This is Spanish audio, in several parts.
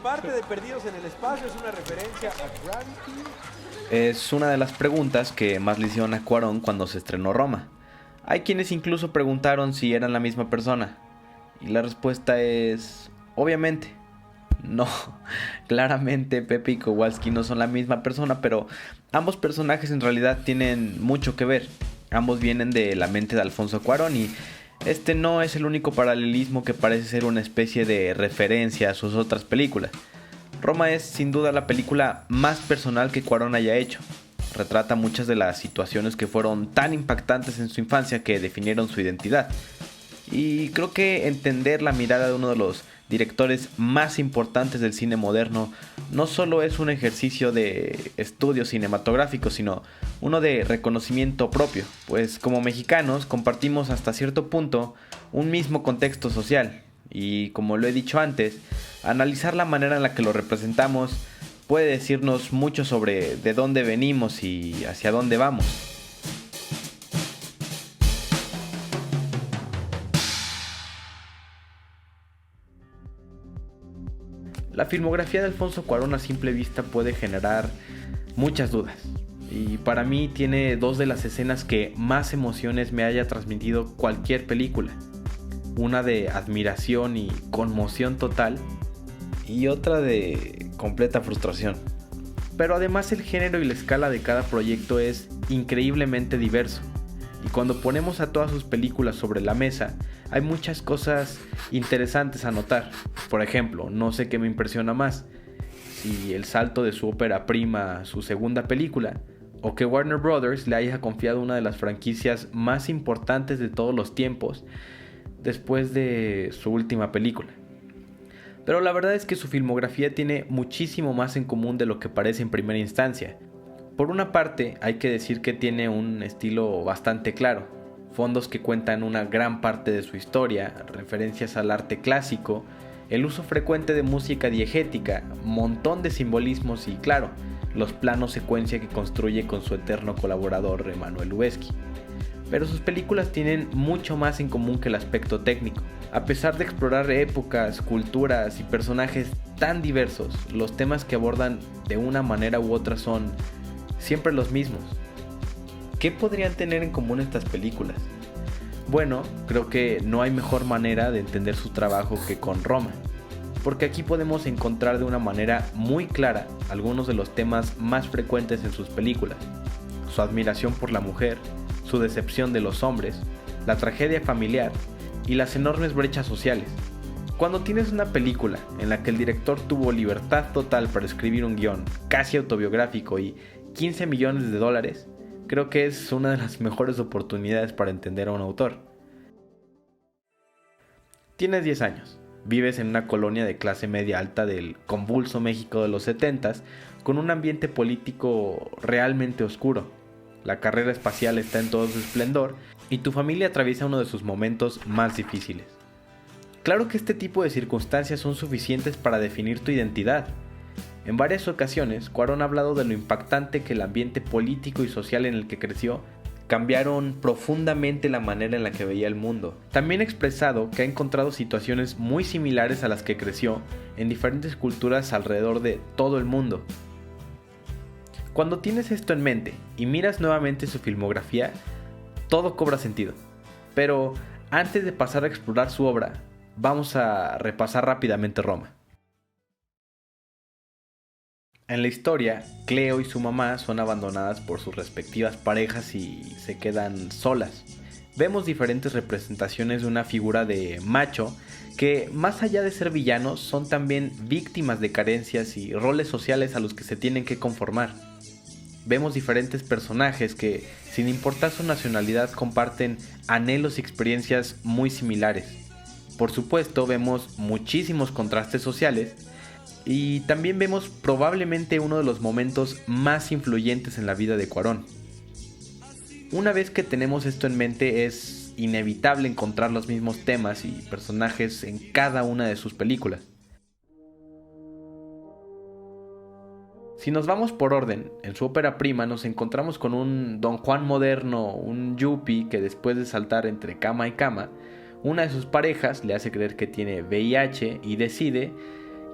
parte de Perdidos en el Espacio es una referencia a Gravity? Es una de las preguntas que más le hicieron a Cuarón cuando se estrenó Roma. Hay quienes incluso preguntaron si eran la misma persona. Y la respuesta es... obviamente. No, claramente Pepe y Kowalski no son la misma persona, pero ambos personajes en realidad tienen mucho que ver. Ambos vienen de la mente de Alfonso Cuarón y este no es el único paralelismo que parece ser una especie de referencia a sus otras películas. Roma es sin duda la película más personal que Cuarón haya hecho. Retrata muchas de las situaciones que fueron tan impactantes en su infancia que definieron su identidad. Y creo que entender la mirada de uno de los directores más importantes del cine moderno no solo es un ejercicio de estudio cinematográfico, sino uno de reconocimiento propio, pues como mexicanos compartimos hasta cierto punto un mismo contexto social y, como lo he dicho antes, analizar la manera en la que lo representamos puede decirnos mucho sobre de dónde venimos y hacia dónde vamos. La filmografía de Alfonso Cuarón a simple vista puede generar muchas dudas. Y para mí tiene dos de las escenas que más emociones me haya transmitido cualquier película. Una de admiración y conmoción total y otra de completa frustración. Pero además el género y la escala de cada proyecto es increíblemente diverso. Y cuando ponemos a todas sus películas sobre la mesa, hay muchas cosas interesantes a notar. Por ejemplo, no sé qué me impresiona más, si el salto de su ópera prima a su segunda película, o que Warner Brothers le haya confiado una de las franquicias más importantes de todos los tiempos después de su última película. Pero la verdad es que su filmografía tiene muchísimo más en común de lo que parece en primera instancia. Por una parte, hay que decir que tiene un estilo bastante claro, fondos que cuentan una gran parte de su historia, referencias al arte clásico, el uso frecuente de música diegética, montón de simbolismos y, claro, los planos secuencia que construye con su eterno colaborador Emanuel Lubezki. Pero sus películas tienen mucho más en común que el aspecto técnico. A pesar de explorar épocas, culturas y personajes tan diversos, los temas que abordan de una manera u otra son siempre los mismos. ¿Qué podrían tener en común estas películas? Bueno, creo que no hay mejor manera de entender su trabajo que con Roma, porque aquí podemos encontrar de una manera muy clara algunos de los temas más frecuentes en sus películas: su admiración por la mujer, su decepción de los hombres, la tragedia familiar y las enormes brechas sociales. Cuando tienes una película en la que el director tuvo libertad total para escribir un guión casi autobiográfico y 15 millones de dólares, creo que es una de las mejores oportunidades para entender a un autor. Tienes 10 años, vives en una colonia de clase media alta del convulso México de los 70s, con un ambiente político realmente oscuro. La carrera espacial está en todo su esplendor y tu familia atraviesa uno de sus momentos más difíciles. Claro que este tipo de circunstancias son suficientes para definir tu identidad. En varias ocasiones, Cuarón ha hablado de lo impactante que el ambiente político y social en el que creció cambiaron profundamente la manera en la que veía el mundo. También ha expresado que ha encontrado situaciones muy similares a las que creció en diferentes culturas alrededor de todo el mundo. Cuando tienes esto en mente y miras nuevamente su filmografía, todo cobra sentido. Pero antes de pasar a explorar su obra, vamos a repasar rápidamente Roma. En la historia, Cleo y su mamá son abandonadas por sus respectivas parejas y se quedan solas. Vemos diferentes representaciones de una figura de macho que, más allá de ser villanos, son también víctimas de carencias y roles sociales a los que se tienen que conformar. Vemos diferentes personajes que, sin importar su nacionalidad, comparten anhelos y experiencias muy similares. Por supuesto, vemos muchísimos contrastes sociales y también vemos probablemente uno de los momentos más influyentes en la vida de Cuarón. Una vez que tenemos esto en mente, es inevitable encontrar los mismos temas y personajes en cada una de sus películas. Si nos vamos por orden, en su ópera prima nos encontramos con un Don Juan moderno, un yuppie que después de saltar entre cama y cama, una de sus parejas le hace creer que tiene VIH y decide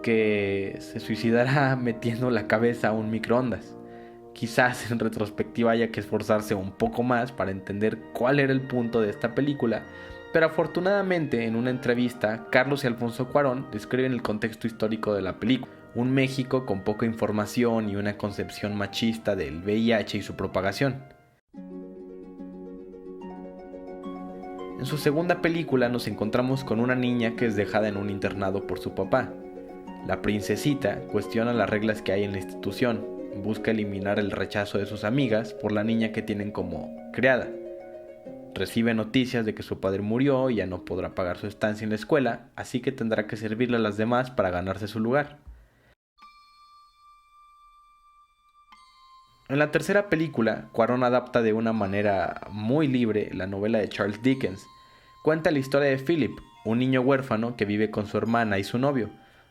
que se suicidará metiendo la cabeza a un microondas. Quizás en retrospectiva haya que esforzarse un poco más para entender cuál era el punto de esta película, pero afortunadamente en una entrevista Carlos y Alfonso Cuarón describen el contexto histórico de la película: un México con poca información y una concepción machista del VIH y su propagación. En su segunda película nos encontramos con una niña que es dejada en un internado por su papá. La princesita cuestiona las reglas que hay en la institución, busca eliminar el rechazo de sus amigas por la niña que tienen como criada. Recibe noticias de que su padre murió y ya no podrá pagar su estancia en la escuela, así que tendrá que servirle a las demás para ganarse su lugar. En la tercera película, Cuarón adapta de una manera muy libre la novela de Charles Dickens. Cuenta la historia de Philip, un niño huérfano que vive con su hermana y su novio.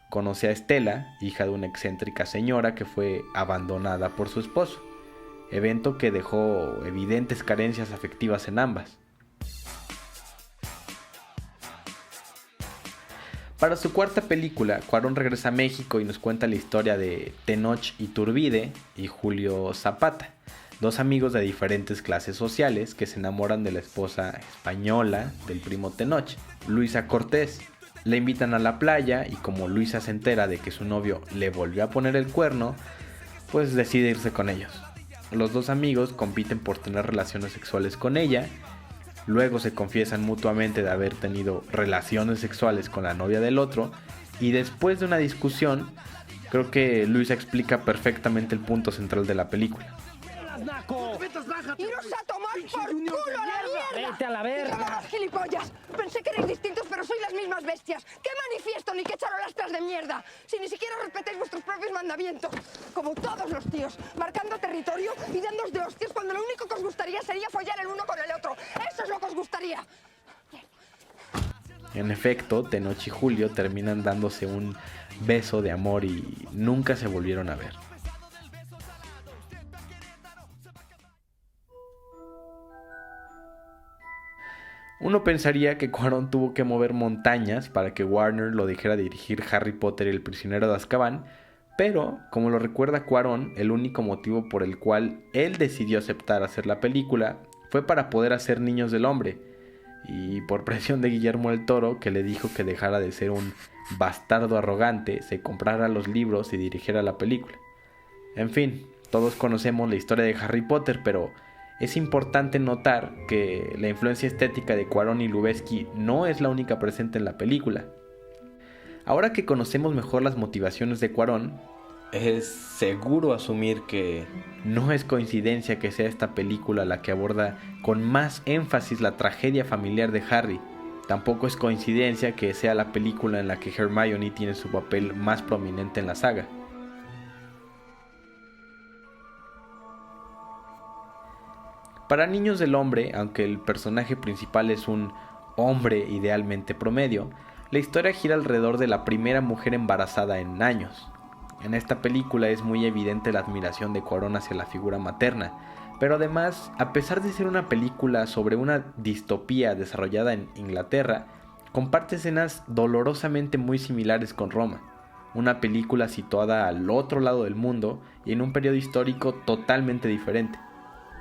Conoce a Estela, hija de una excéntrica señora que fue abandonada por su esposo, evento que dejó evidentes carencias afectivas en ambas. Para su cuarta película, Cuarón regresa a México y nos cuenta la historia de Tenoch Iturbide y Julio Zapata, dos amigos de diferentes clases sociales que se enamoran de la esposa española del primo Tenoch, Luisa Cortés. Le invitan a la playa y como Luisa se entera de que su novio le volvió a poner el cuerno, pues decide irse con ellos. Los dos amigos compiten por tener relaciones sexuales con ella, luego se confiesan mutuamente de haber tenido relaciones sexuales con la novia del otro, y después de una discusión, creo que Luisa explica perfectamente el punto central de la película. ¡Iros a tomar por culo a la mierda! ¡Vete a la verga! ¡Cámaras, gilipollas! Pensé que erais distintos, pero sois las mismas bestias. ¡Qué manifiesto ni qué charolastras de mierda! Si ni siquiera respetáis vuestros propios mandamientos. Como todos los tíos, marcando territorio y dándoos de hostias cuando lo único que os gustaría sería follar el uno con el otro. ¡Eso es lo que os gustaría! En efecto, Tenoch y Julio terminan dándose un beso de amor y nunca se volvieron a ver. Uno pensaría que Cuarón tuvo que mover montañas para que Warner lo dejara dirigir Harry Potter y el prisionero de Azkaban, pero, como lo recuerda Cuarón, el único motivo por el cual él decidió aceptar hacer la película fue para poder hacer Niños del Hombre, y por presión de Guillermo del Toro, que le dijo que dejara de ser un bastardo arrogante, se comprara los libros y dirigiera la película. En fin, todos conocemos la historia de Harry Potter, pero es importante notar que la influencia estética de Cuarón y Lubezki no es la única presente en la película. Ahora que conocemos mejor las motivaciones de Cuarón, es seguro asumir que no es coincidencia que sea esta película la que aborda con más énfasis la tragedia familiar de Harry. Tampoco es coincidencia que sea la película en la que Hermione tiene su papel más prominente en la saga. Para Niños del Hombre, aunque el personaje principal es un hombre idealmente promedio, la historia gira alrededor de la primera mujer embarazada en años. En esta película es muy evidente la admiración de Cuarón hacia la figura materna, pero además, a pesar de ser una película sobre una distopía desarrollada en Inglaterra, comparte escenas dolorosamente muy similares con Roma, una película situada al otro lado del mundo y en un periodo histórico totalmente diferente.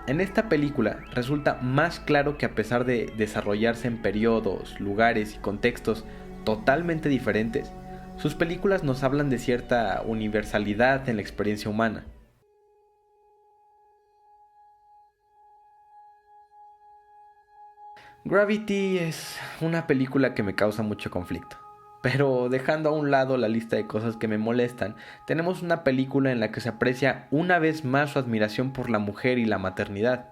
En esta película resulta más claro que a pesar de desarrollarse en periodos, lugares y contextos totalmente diferentes, sus películas nos hablan de cierta universalidad en la experiencia humana. Gravity es una película que me causa mucho conflicto. Pero dejando a un lado la lista de cosas que me molestan, tenemos una película en la que se aprecia una vez más su admiración por la mujer y la maternidad.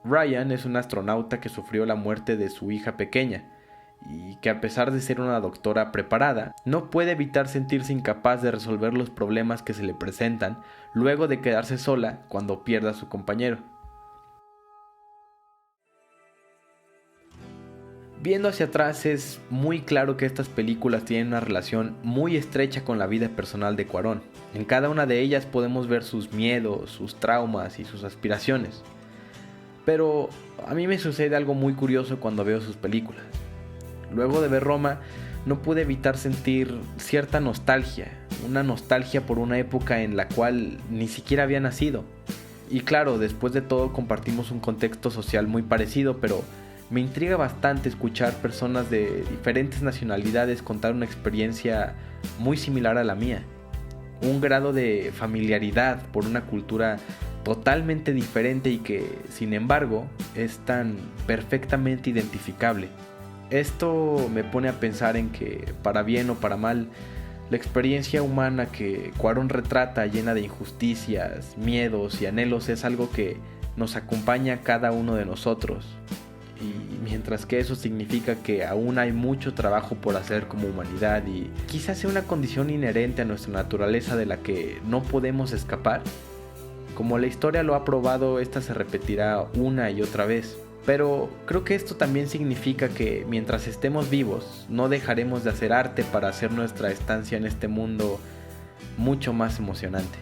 Ryan es un astronauta que sufrió la muerte de su hija pequeña, y que a pesar de ser una doctora preparada, no puede evitar sentirse incapaz de resolver los problemas que se le presentan luego de quedarse sola cuando pierde a su compañero. Viendo hacia atrás es muy claro que estas películas tienen una relación muy estrecha con la vida personal de Cuarón. En cada una de ellas podemos ver sus miedos, sus traumas y sus aspiraciones. Pero a mí me sucede algo muy curioso cuando veo sus películas. Luego de ver Roma, no pude evitar sentir cierta nostalgia, una nostalgia por una época en la cual ni siquiera había nacido. Y claro, después de todo compartimos un contexto social muy parecido, pero me intriga bastante escuchar personas de diferentes nacionalidades contar una experiencia muy similar a la mía. Un grado de familiaridad por una cultura totalmente diferente y que, sin embargo, es tan perfectamente identificable. Esto me pone a pensar en que, para bien o para mal, la experiencia humana que Cuarón retrata, llena de injusticias, miedos y anhelos, es algo que nos acompaña a cada uno de nosotros. Y mientras que eso significa que aún hay mucho trabajo por hacer como humanidad y quizás sea una condición inherente a nuestra naturaleza de la que no podemos escapar, como la historia lo ha probado, esta se repetirá una y otra vez. Pero creo que esto también significa que mientras estemos vivos, no dejaremos de hacer arte para hacer nuestra estancia en este mundo mucho más emocionante.